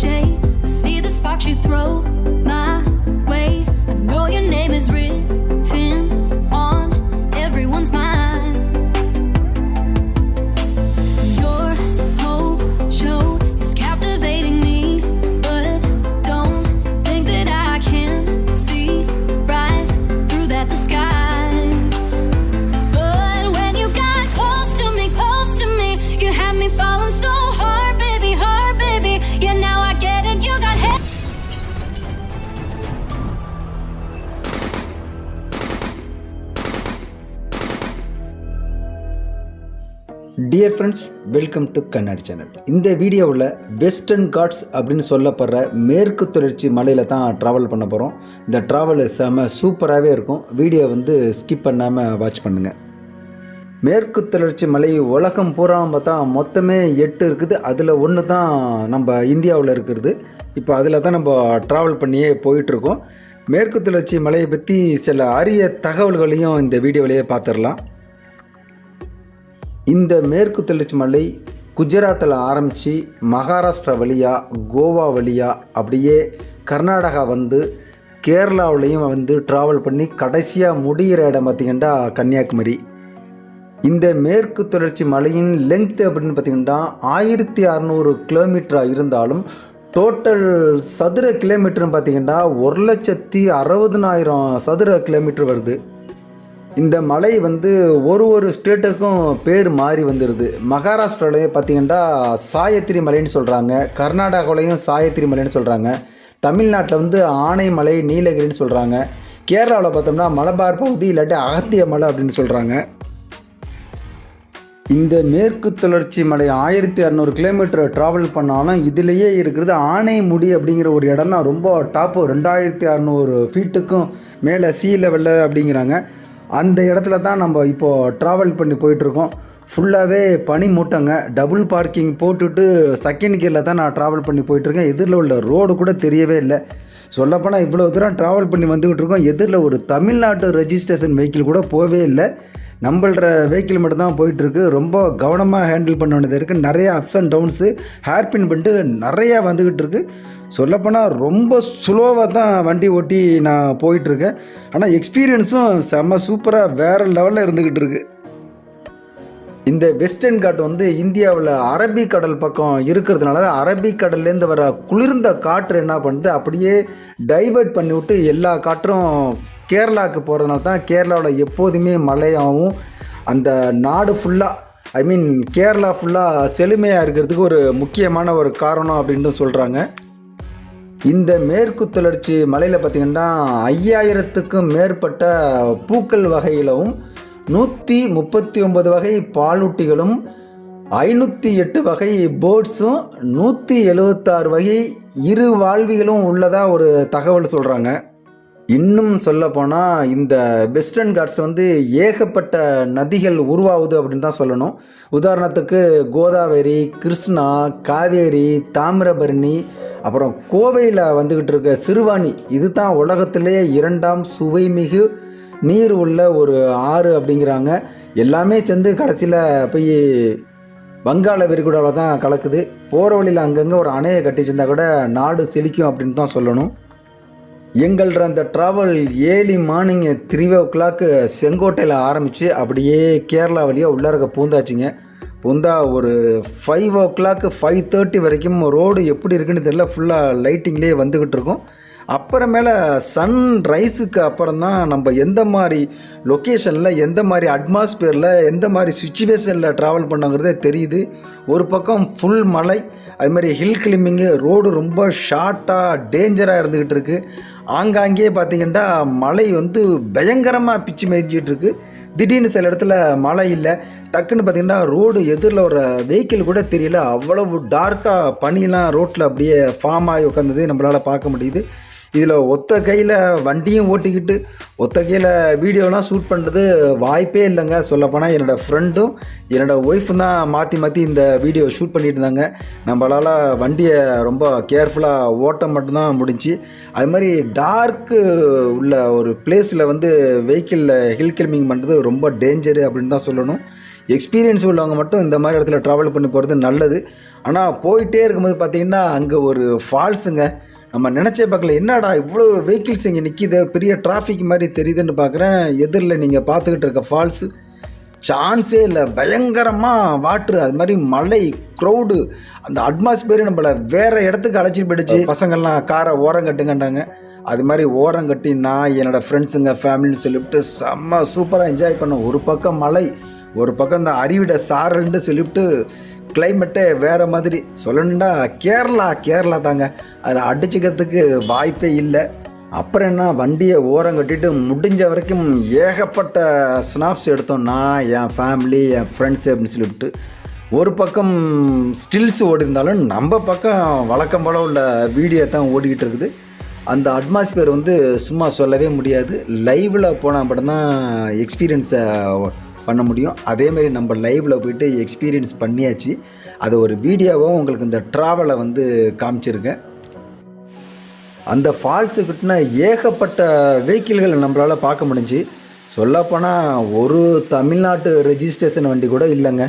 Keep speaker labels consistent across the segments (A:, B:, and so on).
A: shade. I see the sparks you throw my way. I know your name is written on everyone's mind. Your whole show is captivating me, but don't think that I can see right through that disguise. But when you got close to me, you had me falling so hard, baby, yeah, now I get it, you got head.
B: Dear friends, welcome to கண்ணாடி channel. இந்த வீடியோவில் western God's அப்படின்னு சொல்லப்படுற மேற்கு தொடர்ச்சி மலையில் தான் travel பண்ண போகிறோம். இந்த ட்ராவல் செம சூப்பராகவே இருக்கும். வீடியோ ஸ்கிப் பண்ணாமல் வாட்ச் பண்ணுங்கள். மேற்கு தொடர்ச்சி மலை உலகம் பூரா பார்த்தா மொத்தமே 8 இருக்குது. அதில் ஒன்று தான் நம்ம இந்தியாவில் இருக்கிறது. இப்போ அதில் தான் நம்ம ட்ராவல் பண்ணியே போயிட்டுருக்கோம். மேற்கு தொடர்ச்சி மலையை பற்றி சில அரிய தகவல்களையும் இந்த வீடியோவிலேயே பார்த்துடலாம். இந்த மேற்கு தொடர்ச்சி மலை குஜராத்தில் ஆரம்பித்து மகாராஷ்டிரா வழியாக கோவா வழியாக அப்படியே கர்நாடகா கேரளாவிலையும் ட்ராவல் பண்ணி கடைசியாக முடிகிற இடம் பார்த்திங்கன்னா கன்னியாகுமரி. இந்த மேற்கு தொடர்ச்சி மலையின் லெங்க்த் அப்படின்னு பார்த்திங்கன்னா 1600 கிலோமீட்டராக இருந்தாலும் டோட்டல் சதுர கிலோமீட்டர்னு பார்த்திங்கன்னா 1,60,000 சதுர கிலோமீட்டர் வருது. இந்த மலை ஒரு ஸ்டேட்டுக்கும் பேர் மாறி வந்துடுது. மகாராஷ்டிராவிலேயே பார்த்திங்கன்னா சாயத்ரி மலைன்னு சொல்கிறாங்க, கர்நாடகாவிலையும் சாயத்ரி மலைன்னு சொல்கிறாங்க, தமிழ்நாட்டில் ஆனைமலை நீலகிரின்னு சொல்கிறாங்க, கேரளாவில் பார்த்தோம்னா மலபார் பகுதி இல்லாட்டி அகத்திய மலை அப்படின்னு சொல்கிறாங்க. இந்த மேற்கு தொடர்ச்சி மலை 1600 கிலோமீட்டர் ட்ராவல் பண்ணாலும் இதிலேயே இருக்கிறது ஆனைமுடி அப்படிங்கிற ஒரு இடம் தான் ரொம்ப டாப்பு. 2600 ஃபீட்டுக்கும் மேலே சீ லெவலில் அப்படிங்கிறாங்க. அந்த இடத்துல தான் நம்ம இப்போது ட்ராவல் பண்ணி போயிட்டுருக்கோம். ஃபுல்லாகவே பனி மூட்டங்க. டபுள் பார்க்கிங் போட்டுட்டு செகண்ட் கியரில் தான் நான் ட்ராவல் பண்ணி போயிட்டுருக்கேன். எதிரில் உள்ள ரோடு கூட தெரியவே இல்லை. சொல்லப்போனால் இவ்வளோ தூரம் ட்ராவல் பண்ணி வந்துக்கிட்டு இருக்கோம். எதிரில் ஒரு தமிழ்நாட்டு ரெஜிஸ்ட்ரேஷன் வெஹிக்கிள் கூட போகவே இல்லை. நம்மள்ற வெஹிக்கிள் மட்டும்தான் போயிட்டுருக்கு. ரொம்ப கவனமாக ஹேண்டில் பண்ண வேண்டியது இருக்குது. நிறைய அப்ஸ் அண்ட் டவுன்ஸு ஹேர்பின் பண்ணிட்டு நிறையா வந்துக்கிட்டு இருக்குது. சொல்லப்போனால் ரொம்ப ஸ்லோவாக தான் வண்டி ஓட்டி நான் போயிட்டுருக்கேன். ஆனால் எக்ஸ்பீரியன்ஸும் செம்ம சூப்பராக வேறு லெவலில் இருந்துக்கிட்டு இருக்குது. இந்த வெஸ்டர்ன் காட் இந்தியாவில் அரபிக்கடல் பக்கம் இருக்கிறதுனால அரபிக்கடல்லேருந்து வர குளிர்ந்த காற்று என்ன பண்ணுது, அப்படியே டைவர்ட் பண்ணிவிட்டு எல்லா காற்றும் கேரளாவுக்கு போகிறதுனால தான் கேரளாவில் எப்போதுமே மழையாகவும் அந்த நாடு ஃபுல்லாக கேரளா ஃபுல்லாக செழுமையாக இருக்கிறதுக்கு ஒரு முக்கியமான ஒரு காரணம் அப்படின்ட்டு சொல்கிறாங்க. இந்த மேற்கு தொடர்ச்சி மலையில் பார்த்திங்கன்னா 5000க்கும் மேற்பட்ட பூக்கள் வகைகளும் 139 வகை பாலூட்டிகளும் 508 வகை பேர்ட்ஸும் 176 வகை இரு வாழ்விகளும் உள்ளதாக ஒரு தகவல் சொல்கிறாங்க. இன்னும் சொல்லப்போனால் இந்த வெஸ்டர்ன் காட்ஸ் ஏகப்பட்ட நதிகள் உருவாகுது அப்படின்னு தான் சொல்லணும். உதாரணத்துக்கு கோதாவரி, கிருஷ்ணா, காவேரி, தாமிரபரணி, அப்புறம் கோவையில் இருக்க சிறுவாணி, இது தான் உலகத்திலே 2ஆம் சுவைமிகு நீர் உள்ள ஒரு ஆறு அப்படிங்கிறாங்க. எல்லாமே சேர்ந்து கடைசியில் போய் வங்காள விரிகுடாவில் தான் கலக்குது. போகிற வழியில் அங்கங்கே ஒரு அணையை கட்டி வச்சிருந்தா கூட நாடு செழிக்கும் அப்படின்னு தான் சொல்லணும். எங்களோட அந்த ட்ராவல் ஏர்லி மார்னிங் 3 o'clock செங்கோட்டையில் ஆரம்பித்து அப்படியே கேரளா வழியாக உள்ளார பூந்தாச்சுங்க. பூந்தா ஒரு 5 o'clock 5:30 வரைக்கும் ரோடு எப்படி இருக்குன்னு தெரியல, ஃபுல்லாக லைட்டிங்லேயே வந்துக்கிட்டு இருக்கோம். அப்புறமேல சன் ரைஸுக்கு அப்புறம் தான் நம்ம எந்த மாதிரி லொக்கேஷனில், எந்த மாதிரி அட்மாஸ்பியரில், எந்த மாதிரி சுச்சுவேஷனில் ட்ராவல் பண்ணோங்கிறதே தெரியுது. ஒரு பக்கம் ஃபுல் மலை, அதுமாதிரி ஹில் கிளைம்பிங்கு, ரோடு ரொம்ப ஷார்ட்டாக டேஞ்சராக இருந்துக்கிட்டு இருக்குது. ஆங்காங்கே பார்த்திங்கன்னா மலை பயங்கரமாக பிச்சு மேய்ஞ்சிட்டு இருக்கு. திடீர்னு சில இடத்துல மழை இல்லை, டக்குன்னு பார்த்திங்கன்னா ரோடு எதிரில் ஒரு வெஹிக்கிள் கூட தெரியல. அவ்வளவு டார்க்காக பனிலாம் ரோட்டில் அப்படியே ஃபார்ம் ஆகி உட்காந்தது நம்மளால் பார்க்க முடியுது. இதில் ஒத்த கையில் வண்டியும் ஓட்டிக்கிட்டு ஒத்த கையில் வீடியோலாம் ஷூட் பண்ணுறது வாய்ப்பே இல்லைங்க. சொல்லப்போனால் என்னோடய ஃப்ரெண்டும் என்னோடய ஒய்ஃபும் தான் மாற்றி இந்த வீடியோ ஷூட் பண்ணிட்டு இருந்தாங்க. நம்மளால் வண்டியை ரொம்ப கேர்ஃபுல்லாக ஓட்ட மட்டும்தான் முடிஞ்சு. அது மாதிரி டார்க்கு உள்ள ஒரு பிளேஸில் வெஹிக்கிளில் ஹில் கிளைம்பிங் பண்ணுறது ரொம்ப டேஞ்சரு அப்படின்னு தான் சொல்லணும். எக்ஸ்பீரியன்ஸ் உள்ளவங்க மட்டும் இந்த மாதிரி இடத்துல ட்ராவல் பண்ணி போகிறது நல்லது. ஆனால் போயிட்டே இருக்கும்போது பார்த்திங்கன்னா அங்கே ஒரு ஃபால்ஸுங்க. நம்ம நினச்சே பார்க்கல, என்னடா இவ்வளோ வெஹிக்கிள்ஸ் இங்கே நிற்கிது, பெரிய டிராஃபிக் மாதிரி தெரியுதுன்னு பார்க்குறேன். எதிரில் நீங்கள் பார்த்துக்கிட்டு இருக்க ஃபால்ஸு சான்ஸே இல்லை, பயங்கரமாக வாட்ரு, அது மாதிரி மழை, க்ரௌடு, அந்த அட்மாஸ்பியர் நம்மளை வேறு இடத்துக்கு அழைச்சிட்டு போயிடுச்சு. பசங்கள்லாம் காரை ஓரம் கட்டுங்கண்டாங்க. அது மாதிரி ஓரம் கட்டி நான் என்னோடய ஃப்ரெண்ட்ஸுங்க ஃபேமிலின்னு சொல்லிவிட்டு செம்ம சூப்பராக என்ஜாய் பண்ணோம். ஒரு பக்கம் மழை, ஒரு பக்கம் இந்த அருவிட சாரல்னு சொல்லிவிட்டு கிளைமேட்டே வேறு மாதிரி. சொல்லணுன்னா கேரளா தாங்க, அதில் அடிச்சுக்கிறதுக்கு வாய்ப்பே இல்லை. அப்புறம் என்ன, வண்டியை ஓரம் கட்டிட்டு முடிஞ்ச வரைக்கும் ஏகப்பட்ட ஸ்னாப்ஸ் எடுத்தோம்னா என் ஃபேமிலி என் ஃப்ரெண்ட்ஸு அப்படின்னு சொல்லிவிட்டு. ஒரு பக்கம் ஸ்டில்ஸ் ஓடி இருந்தாலும் நம்ம பக்கம் வழக்கம் போல் உள்ள வீடியோ தான் ஓடிக்கிட்டு இருக்குது. அந்த அட்மாஸ்பியர் வந்து சும்மா சொல்லவே முடியாது. லைவில் போனால் மட்டும்தான் எக்ஸ்பீரியன்ஸை பண்ண முடியும். அதேமாரி நம்ம லைவில் போயிட்டு எக்ஸ்பீரியன்ஸ் பண்ணியாச்சு. அது ஒரு வீடியோவும் உங்களுக்கு இந்த ட்ராவலை வந்து காமிச்சிருக்கேன். அந்த ஃபால்ஸுக்கிட்டனா ஏகப்பட்ட வெஹிக்கிள்களை நம்மளால் பார்க்க முடிஞ்சு. சொல்லப்போனால் ஒரு தமிழ்நாட்டு ரெஜிஸ்ட்ரேஷன் வண்டி கூட இல்லைங்க.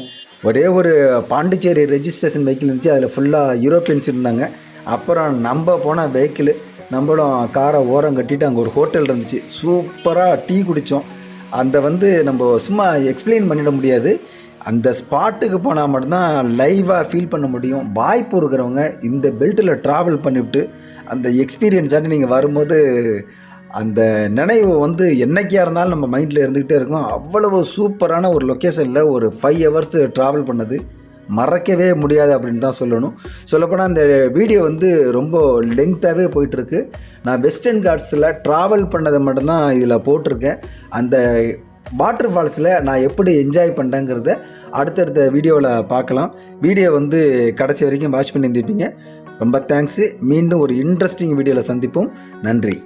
B: ஒரே ஒரு பாண்டிச்சேரி ரெஜிஸ்ட்ரேஷன் வெஹிக்கிள் இருந்துச்சு, அதில் ஃபுல்லாக யூரோப்பியன்ஸ் இருந்தாங்க. அப்புறம் நம்ம போன வெஹிக்கிள், நம்மளும் காரை ஓரம் கட்டிட்டு அங்கே ஒரு ஹோட்டல் இருந்துச்சு, சூப்பராக டீ குடித்தோம். அந்த வந்து நம்ம சும்மா எக்ஸ்பிளைன் பண்ணிட முடியாது. அந்த ஸ்பாட்டுக்கு போனால் மட்டும்தான் லைவாக ஃபீல் பண்ண முடியும். வாய்ப்பு இருக்கிறவங்க இந்த பெல்ட்டில் ட்ராவல் பண்ணிவிட்டு அந்த எக்ஸ்பீரியன்ஸாக நீங்கள் வரும்போது அந்த நினைவு வந்து என்றைக்கியாக இருந்தாலும் நம்ம மைண்டில் இருந்துக்கிட்டே இருக்கும். அவ்வளவு சூப்பரான ஒரு லொக்கேஷனில் ஒரு 5 ஹவர்ஸ் ட்ராவல் பண்ணது மறக்கவே முடியாது அப்படின்னு தான் சொல்லணும். சொல்லப்போனால் அந்த வீடியோ வந்து ரொம்ப லெங்க்த்தாகவே போயிட்டுருக்கு. நான் வெஸ்டர்ன் காட்ஸில் ட்ராவல் பண்ணதை மட்டும்தான் இதில் போட்டிருக்கேன். அந்த வாட்டர் ஃபால்ஸில் நான் எப்படி என்ஜாய் பண்ணுறேங்கிறத அடுத்தடுத்த வீடியோவில் பார்க்கலாம். வீடியோ வந்து கடைசி வரைக்கும் வாட்ச் பண்ணியிருந்திருப்பீங்க. ரொம்ப தேங்க்ஸு. மீண்டும் ஒரு இன்ட்ரெஸ்டிங் வீடியோவில் சந்திப்போம். நன்றி.